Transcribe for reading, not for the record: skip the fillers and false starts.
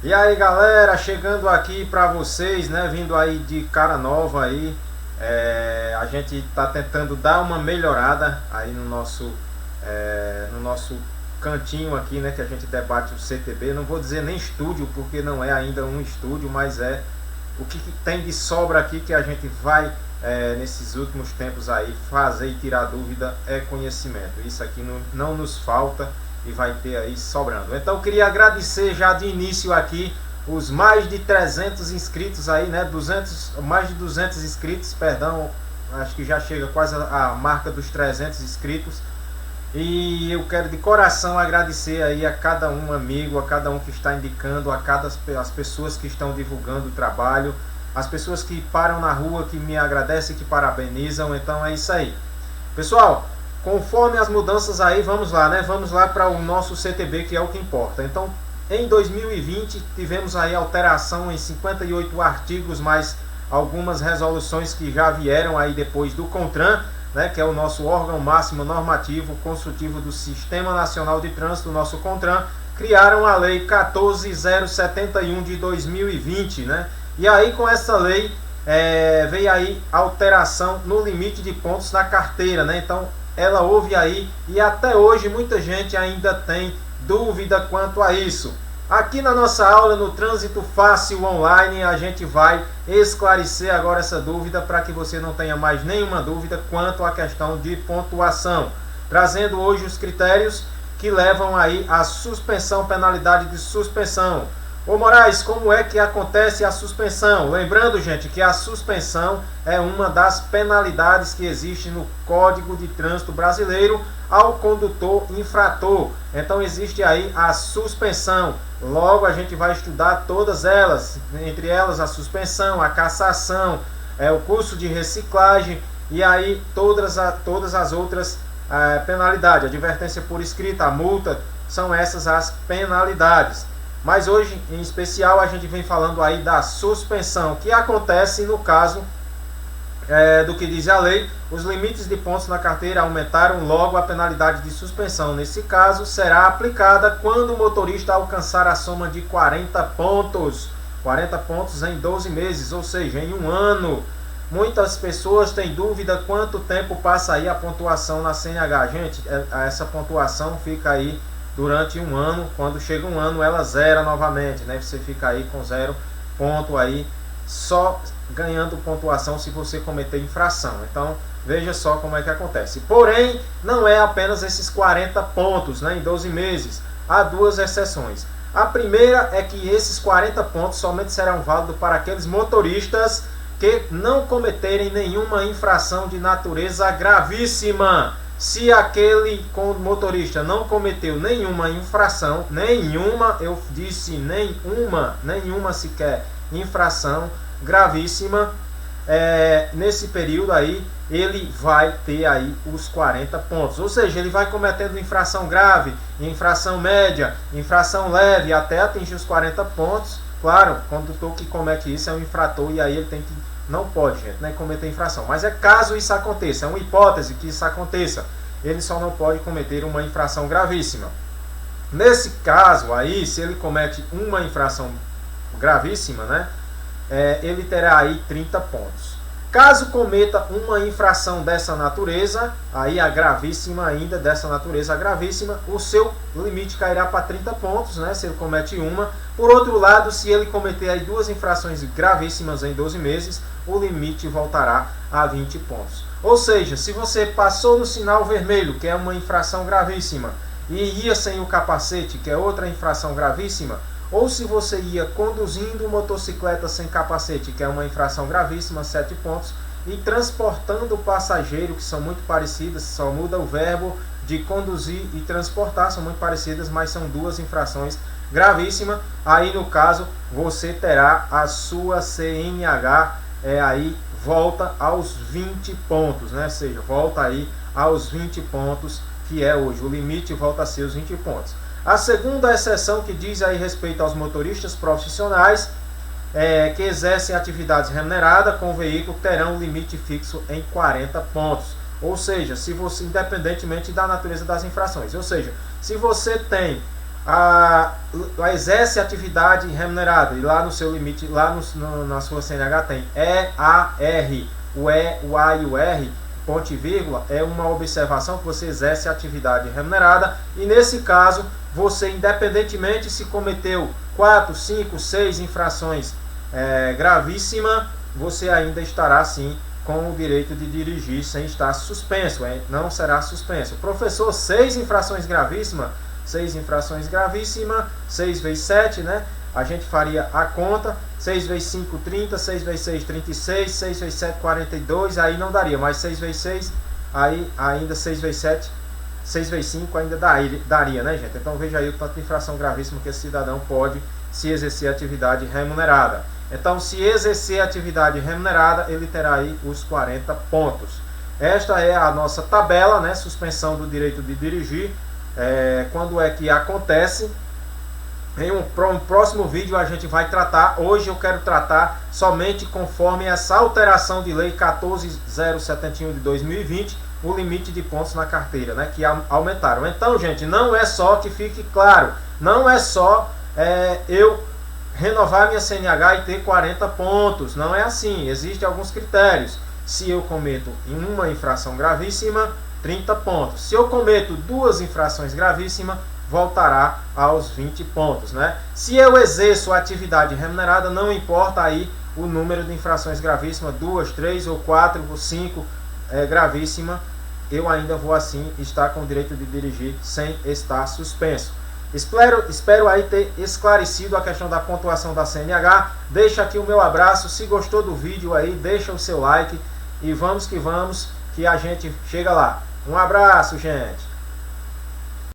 E aí galera, chegando aqui para vocês, né, vindo aí de cara nova aí, a gente tá tentando dar uma melhorada aí no nosso cantinho aqui, né, que a gente debate o CTB. Não vou dizer nem estúdio, porque não é ainda um estúdio, mas é o que tem de sobra aqui que a gente vai, nesses últimos tempos aí, fazer e tirar dúvida é conhecimento. Isso aqui não nos falta e vai ter aí sobrando. Então eu queria agradecer já de início aqui os mais de 300 inscritos aí, né, mais de 200 inscritos, perdão, acho que já chega quase a marca dos 300 inscritos. E eu quero de coração agradecer aí a cada um amigo, a cada um que está indicando, as pessoas que estão divulgando o trabalho, as pessoas que param na rua, que me agradecem, que parabenizam. Então é isso aí, pessoal. Conforme as mudanças aí, vamos lá, né? Vamos lá para o nosso CTB, que é o que importa. Então, em 2020, tivemos aí alteração em 58 artigos, mais algumas resoluções que já vieram aí depois do CONTRAN, né? Que é o nosso órgão máximo normativo consultivo do Sistema Nacional de Trânsito, o nosso CONTRAN. Criaram a Lei 14.071 de 2020, né? E aí, com essa lei, veio aí alteração no limite de pontos na carteira, né? Então, ela houve aí e até hoje muita gente ainda tem dúvida quanto a isso. Aqui na nossa aula no Trânsito Fácil Online a gente vai esclarecer agora essa dúvida para que você não tenha mais nenhuma dúvida quanto à questão de pontuação, trazendo hoje os critérios que levam aí a suspensão, penalidade de suspensão. Ô Moraes, como é que acontece a suspensão? Lembrando, gente, que a suspensão é uma das penalidades que existe no Código de Trânsito Brasileiro ao condutor infrator. Então existe aí a suspensão. Logo a gente vai estudar todas elas, entre elas a suspensão, a cassação, o curso de reciclagem e aí todas as outras penalidades. Advertência por escrita, a multa, são essas as penalidades. Mas hoje, em especial, a gente vem falando aí da suspensão, que acontece no caso do que diz a lei. Os limites de pontos na carteira aumentaram, logo a penalidade de suspensão, nesse caso, será aplicada quando o motorista alcançar a soma de 40 pontos. 40 pontos em 12 meses, ou seja, em um ano. Muitas pessoas têm dúvida quanto tempo passa aí a pontuação na CNH. Gente, essa pontuação fica aí durante um ano. Quando chega um ano ela zera novamente, né? Você fica aí com 0 ponto aí, só ganhando pontuação se você cometer infração. Então veja só como é que acontece. Porém, não é apenas esses 40 pontos, né, em 12 meses. Há duas exceções. A primeira é que esses 40 pontos somente serão válidos para aqueles motoristas que não cometerem nenhuma infração de natureza gravíssima. Se aquele motorista não cometeu nenhuma infração, eu disse nenhuma sequer infração gravíssima, nesse período aí, ele vai ter aí os 40 pontos. Ou seja, ele vai cometendo infração grave, infração média, infração leve, até atingir os 40 pontos. Claro, condutor que comete isso é um infrator e aí ele tem que... Não pode, gente, né, cometer infração. Mas é caso isso aconteça, é uma hipótese que isso aconteça. Ele só não pode cometer uma infração gravíssima. Nesse caso aí, se ele comete uma infração gravíssima, né, ele terá aí 30 pontos. Caso cometa uma infração dessa natureza, aí a gravíssima ainda, dessa natureza gravíssima, o seu limite cairá para 30 pontos, né, se ele comete uma. Por outro lado, se ele cometer aí duas infrações gravíssimas em 12 meses, o limite voltará a 20 pontos. Ou seja, se você passou no sinal vermelho, que é uma infração gravíssima, e ia sem o capacete, que é outra infração gravíssima, ou se você ia conduzindo motocicleta sem capacete, que é uma infração gravíssima, 7 pontos, e transportando passageiro, que são muito parecidas, só muda o verbo de conduzir e transportar, são muito parecidas, mas são duas infrações gravíssimas. Aí no caso, você terá a sua CNH, aí volta aos 20 pontos, né? Ou seja, volta aí aos 20 pontos, que é hoje. O limite volta a ser os 20 pontos. A segunda exceção que diz aí respeito aos motoristas profissionais que exercem atividades remuneradas com o veículo terão um limite fixo em 40 pontos. Ou seja, se você, independentemente da natureza das infrações, ou seja, se você tem exerce atividade remunerada, e lá no seu limite, lá na sua CNH tem EAR, o E, o A e o R, ponto e vírgula, é uma observação que você exerce atividade remunerada, e nesse caso, você, independentemente se cometeu 4, 5, 6 infrações gravíssimas, você ainda estará sim com o direito de dirigir sem estar suspenso, não será suspenso. Professor, 6 infrações gravíssimas, 6 vezes 7, né? A gente faria a conta, 6 vezes 5, 30, 6 vezes 6, 36, 6 vezes 7, 42, aí não daria, mas 6 vezes 6, aí ainda 6 vezes 7, 6 vezes 5 ainda daria, né, gente? Então veja aí o tanto de infração gravíssima que esse cidadão pode se exercer atividade remunerada. Então, se exercer atividade remunerada, ele terá aí os 40 pontos. Esta é a nossa tabela, né? Suspensão do direito de dirigir. Quando é que acontece? Em um próximo vídeo a gente vai tratar. Hoje eu quero tratar somente conforme essa alteração de lei 14.071 de 2020, o limite de pontos na carteira, né? Que aumentaram. Então, gente, não é só, que fique claro, não é só eu renovar minha CNH e ter 40 pontos. Não é assim, existem alguns critérios. Se eu cometo uma infração gravíssima, 30 pontos. Se eu cometo 2 infrações gravíssimas, voltará aos 20 pontos, né? Se eu exerço atividade remunerada, não importa aí o número de infrações gravíssimas, 2, 3 ou 4 ou 5 gravíssima, eu ainda vou assim estar com o direito de dirigir sem estar suspenso. Espero aí ter esclarecido a questão da pontuação da CNH. Deixa aqui o meu abraço. Se gostou do vídeo aí, deixa o seu like e vamos que a gente chega lá. Um abraço, gente.